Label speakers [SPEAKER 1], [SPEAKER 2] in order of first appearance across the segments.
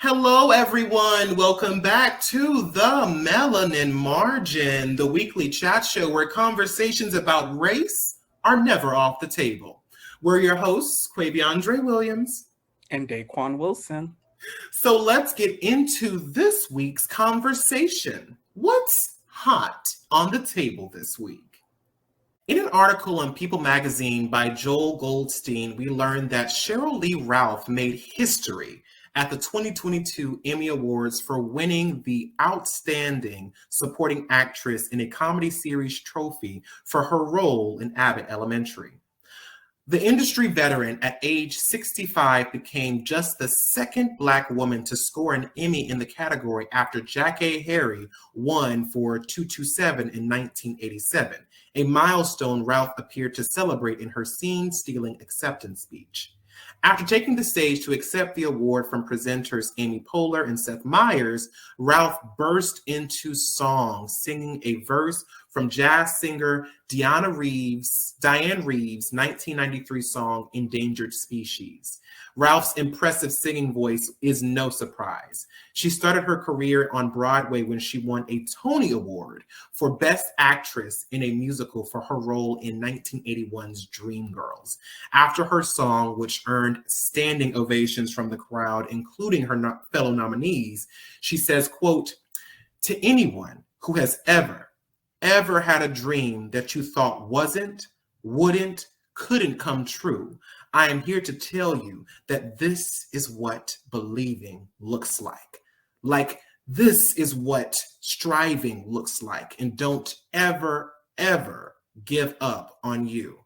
[SPEAKER 1] Hello, everyone. Welcome back to the Melanin Margin, the weekly chat show where conversations about race are never off the table. We're your hosts, Quaviondre Williams.
[SPEAKER 2] And Daquon Wilson.
[SPEAKER 1] So let's get into this week's conversation. What's hot on the table this week? In an article on People magazine by Joel Goldstein, we learned that Sheryl Lee Ralph made history at the 2022 Emmy Awards for winning the Outstanding Supporting Actress in a Comedy Series trophy for her role in Abbott Elementary. The industry veteran at age 65 became just the second Black woman to score an Emmy in the category after Jackée Harry won for 227 in 1987, a milestone Ralph appeared to celebrate in her scene-stealing acceptance speech. After taking the stage to accept the award from presenters Amy Poehler and Seth Meyers, Ralph burst into song, singing a verse from jazz singer Diane Reeves' 1993 song, Endangered Species. Ralph's impressive singing voice is no surprise. She started her career on Broadway when she won a Tony Award for Best Actress in a Musical for her role in 1981's Dreamgirls. After her song, which earned standing ovations from the crowd, including her fellow nominees, she says, quote, "To anyone who has ever had a dream that you thought wasn't, wouldn't, couldn't come true, I am here to tell you that this is what believing looks like. Like, this is what striving looks like. And don't ever, ever give up on you."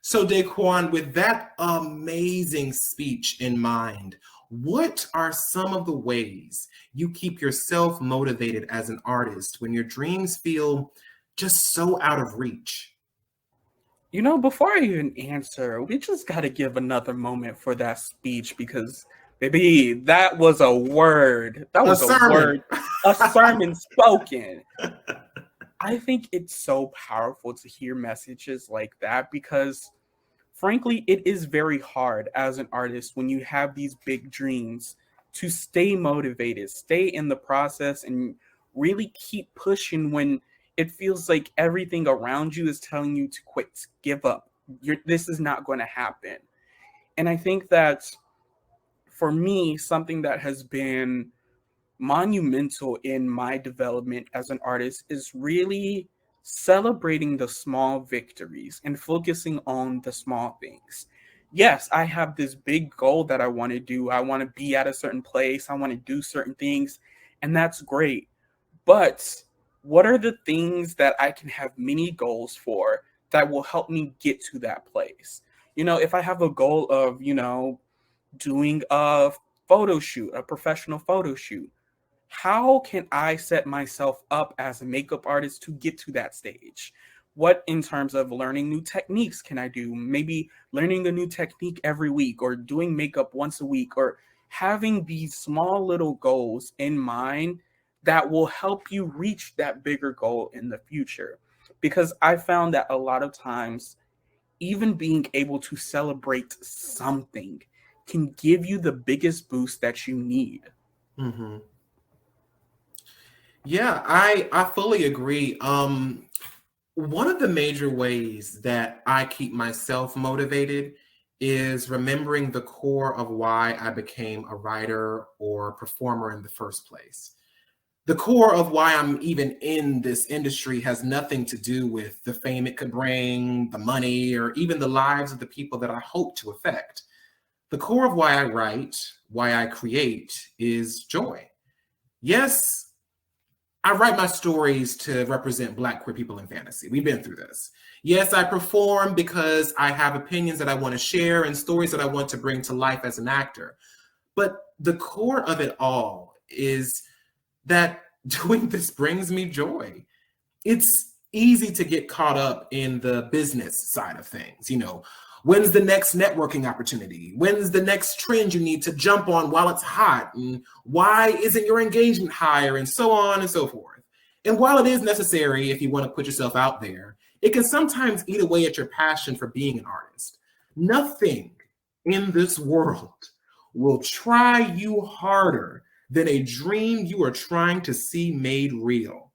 [SPEAKER 1] So, Daquon, with that amazing speech in mind, what are some of the ways you keep yourself motivated as an artist when your dreams feel just so out of reach?
[SPEAKER 2] You know, before I even answer, we just got to give another moment for that speech because, baby, that was a word. That was a word, a sermon spoken. I think it's so powerful to hear messages like that because, frankly, it is very hard as an artist when you have these big dreams to stay motivated, stay in the process, and really keep pushing when it feels like everything around you is telling you to quit, give up. This is not going to happen. And I think that for me, something that has been monumental in my development as an artist is really celebrating the small victories and focusing on the small things. Yes, I have this big goal that I want to do. I want to be at a certain place. I want to do certain things, and that's great. But what are the things that I can have mini goals for that will help me get to that place? You know, if I have a goal of, doing a photo shoot, a professional photo shoot, how can I set myself up as a makeup artist to get to that stage? What, in terms of learning new techniques, can I do? Maybe learning a new technique every week or doing makeup once a week or having these small little goals in mind that will help you reach that bigger goal in the future. Because I found that a lot of times, even being able to celebrate something can give you the biggest boost that you need.
[SPEAKER 1] Mm-hmm. Yeah, I fully agree. One of the major ways that I keep myself motivated is remembering the core of why I became a writer or performer in the first place. The core of why I'm even in this industry has nothing to do with the fame it could bring, the money, or even the lives of the people that I hope to affect. The core of why I write, why I create, is joy. Yes, I write my stories to represent Black queer people in fantasy. We've been through this. Yes, I perform because I have opinions that I want to share and stories that I want to bring to life as an actor. But the core of it all is that doing this brings me joy. It's easy to get caught up in the business side of things. When's the next networking opportunity? When's the next trend you need to jump on while it's hot? And why isn't your engagement higher? And so on and so forth. And while it is necessary if you want to put yourself out there, it can sometimes eat away at your passion for being an artist. Nothing in this world will try you harder than a dream you are trying to see made real.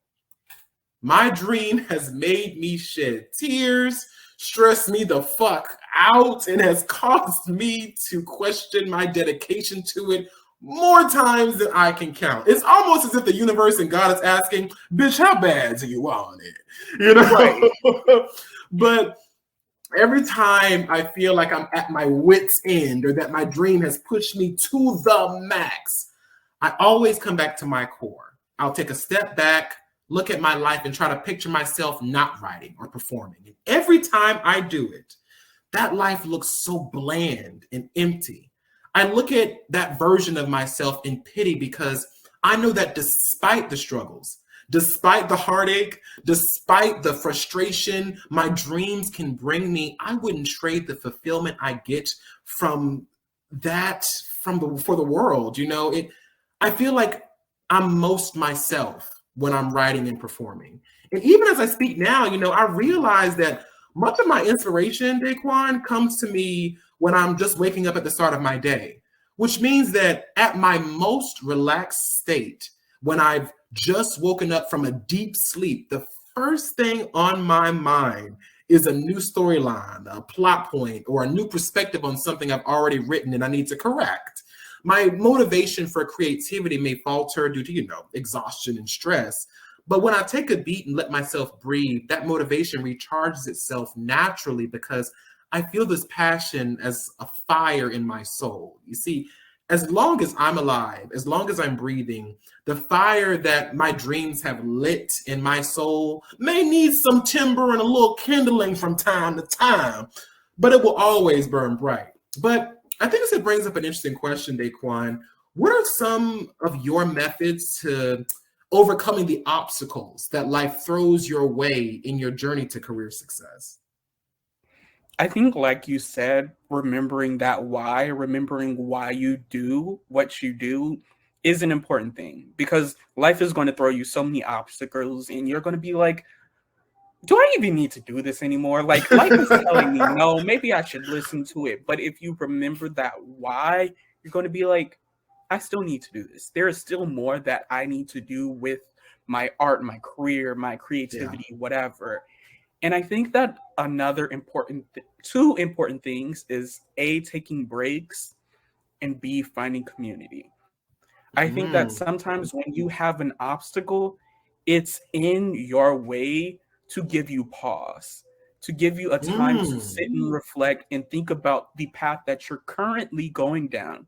[SPEAKER 1] My dream has made me shed tears, stressed me the fuck out, and has caused me to question my dedication to it more times than I can count. It's almost as if the universe and God is asking, bitch, how bad do you want it? You know? Right. But every time I feel like I'm at my wit's end or that my dream has pushed me to the max, I always come back to my core. I'll take a step back, look at my life, and try to picture myself not writing or performing. And every time I do it, that life looks so bland and empty. I look at that version of myself in pity because I know that despite the struggles, despite the heartache, despite the frustration my dreams can bring me, I wouldn't trade the fulfillment I get from that for the world. You know, I feel like I'm most myself when I'm writing and performing. And even as I speak now, you know, I realize that much of my inspiration, Daquon, comes to me when I'm just waking up at the start of my day, which means that at my most relaxed state, when I've just woken up from a deep sleep, the first thing on my mind is a new storyline, a plot point, or a new perspective on something I've already written and I need to correct. My motivation for creativity may falter due to, you know, exhaustion and stress. But when I take a beat and let myself breathe, that motivation recharges itself naturally because I feel this passion as a fire in my soul. You see, as long as I'm alive, as long as I'm breathing, the fire that my dreams have lit in my soul may need some timber and a little kindling from time to time, but it will always burn bright. But I think this brings up an interesting question, Daquon. What are some of your methods to overcoming the obstacles that life throws your way in your journey to career success?
[SPEAKER 2] I think, like you said, remembering why you do what you do is an important thing, because life is going to throw you so many obstacles and you're going to be like, do I even need to do this anymore? Like, life is telling me, no, maybe I should listen to it. But if you remember that why, you're going to be like, I still need to do this. There is still more that I need to do with my art, my career, my creativity, whatever. And I think that another two important things is A, taking breaks, and B, finding community. I think that sometimes when you have an obstacle, it's in your way to give you pause, to give you a time to sit and reflect and think about the path that you're currently going down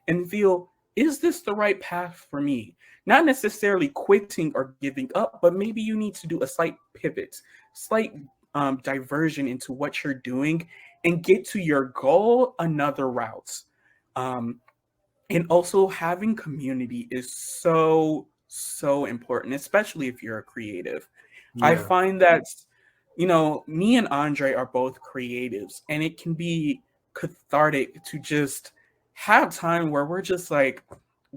[SPEAKER 2] and feel, is this the right path for me? Not necessarily quitting or giving up, but maybe you need to do a slight pivot, slight diversion into what you're doing and get to your goal another route. And also having community is so important, especially if you're a creative. I find that, you know, me and Andre are both creatives, and it can be cathartic to just have time where we're just like,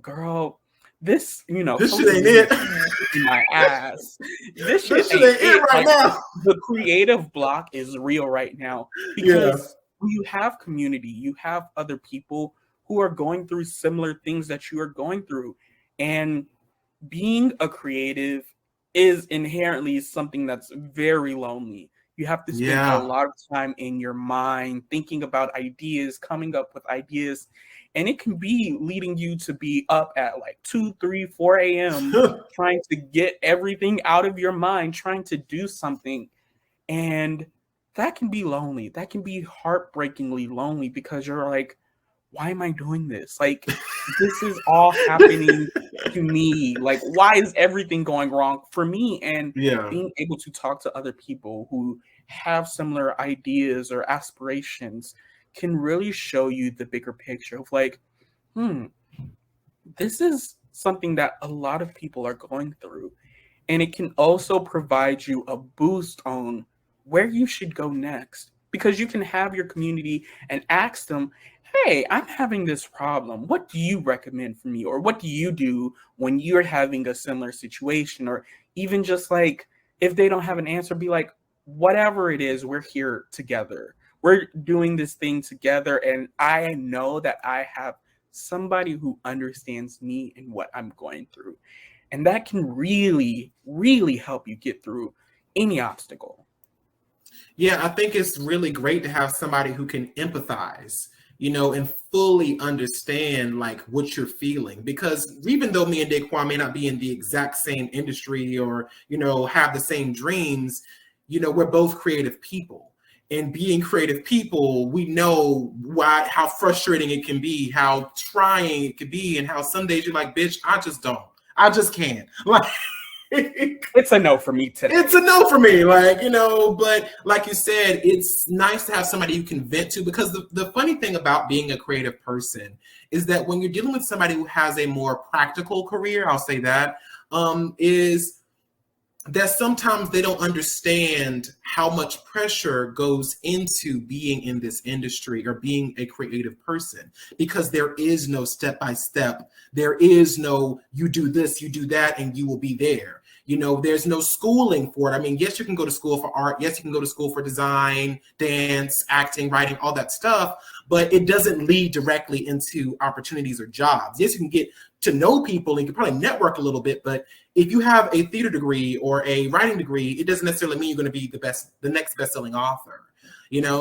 [SPEAKER 2] girl, this, you know,
[SPEAKER 1] this shit ain't it.
[SPEAKER 2] My ass. This shit ain't it right now. The creative block is real right now because when you have community, you have other people who are going through similar things that you are going through. And being a creative is inherently something that's very lonely. You have to spend a lot of time in your mind thinking about ideas, coming up with ideas, and it can be leading you to be up at like 2, 3, 4 a.m. trying to get everything out of your mind, trying to do something. And that can be lonely. That can be heartbreakingly lonely because you're like, why am I doing this? Like, this is all happening to me. Like, why is everything going wrong for me? And being able to talk to other people who have similar ideas or aspirations can really show you the bigger picture of like, this is something that a lot of people are going through. And it can also provide you a boost on where you should go next, because you can have your community and ask them, hey, I'm having this problem. What do you recommend for me? Or what do you do when you're having a similar situation? Or even just like, if they don't have an answer, be like, whatever it is, we're here together. We're doing this thing together. And I know that I have somebody who understands me and what I'm going through. And that can really, really help you get through any obstacle.
[SPEAKER 1] Yeah, I think it's really great to have somebody who can empathize, and fully understand like what you're feeling. Because even though me and Daquon may not be in the exact same industry or, have the same dreams, we're both creative people. And being creative people, we know how frustrating it can be, how trying it could be, and how some days you're like, bitch, I just can't. Like,
[SPEAKER 2] it's a no for me today.
[SPEAKER 1] It's a no for me, but like you said, it's nice to have somebody you can vent to, because the funny thing about being a creative person is that when you're dealing with somebody who has a more practical career, I'll say that, is that sometimes they don't understand how much pressure goes into being in this industry or being a creative person, because there is no step-by-step. There is no, you do this, you do that, and you will be there. There's no schooling for it. I mean, yes, you can go to school for art. Yes, you can go to school for design, dance, acting, writing, all that stuff, but it doesn't lead directly into opportunities or jobs. Yes, you can get to know people and you can probably network a little bit, but if you have a theater degree or a writing degree, it doesn't necessarily mean you're going to be the next best-selling author.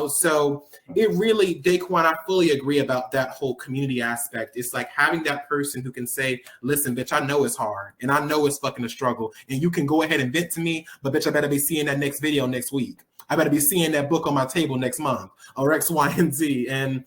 [SPEAKER 1] So it really, Daquon, I fully agree about that whole community aspect. It's like having that person who can say, listen, bitch, I know it's hard and I know it's fucking a struggle, and you can go ahead and vent to me, but bitch, I better be seeing that next video next week. I better be seeing that book on my table next month, or X, Y, and Z. And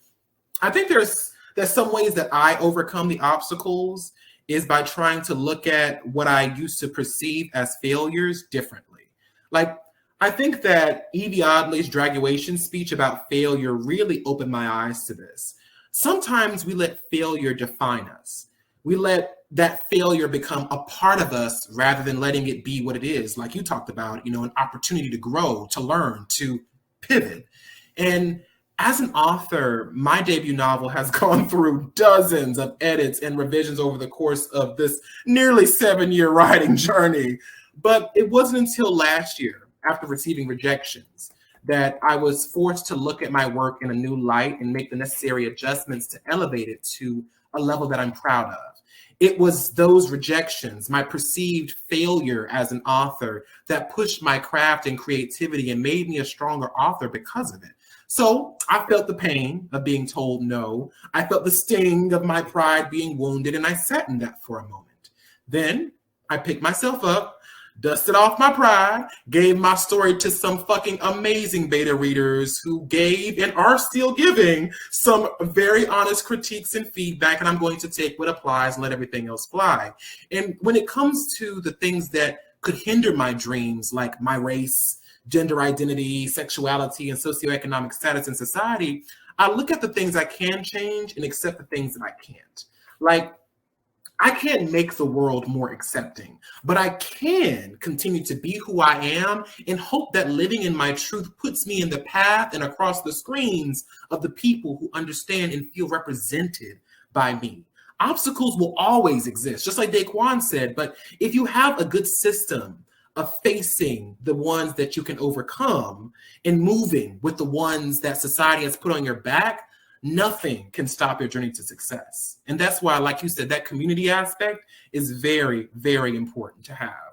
[SPEAKER 1] I think there's some ways that I overcome the obstacles is by trying to look at what I used to perceive as failures differently. Like, I think that Evie Oddly's graduation speech about failure really opened my eyes to this. Sometimes we let failure define us. We let that failure become a part of us rather than letting it be what it is. Like you talked about, an opportunity to grow, to learn, to pivot. And as an author, my debut novel has gone through dozens of edits and revisions over the course of this nearly 7-year writing journey. But it wasn't until last year, after receiving rejections, that I was forced to look at my work in a new light and make the necessary adjustments to elevate it to a level that I'm proud of. It was those rejections, my perceived failure as an author, that pushed my craft and creativity and made me a stronger author because of it. So I felt the pain of being told no. I felt the sting of my pride being wounded, and I sat in that for a moment. Then I picked myself up, dusted off my pride, gave my story to some fucking amazing beta readers who gave and are still giving some very honest critiques and feedback, and I'm going to take what applies and let everything else fly. And when it comes to the things that could hinder my dreams, like my race, gender identity, sexuality, and socioeconomic status in society, I look at the things I can change and accept the things that I can't. Like, I can't make the world more accepting, but I can continue to be who I am and hope that living in my truth puts me in the path and across the screens of the people who understand and feel represented by me. Obstacles will always exist, just like Daquon said, but if you have a good system of facing the ones that you can overcome and moving with the ones that society has put on your back, nothing can stop your journey to success. And that's why, like you said, that community aspect is very, very important to have.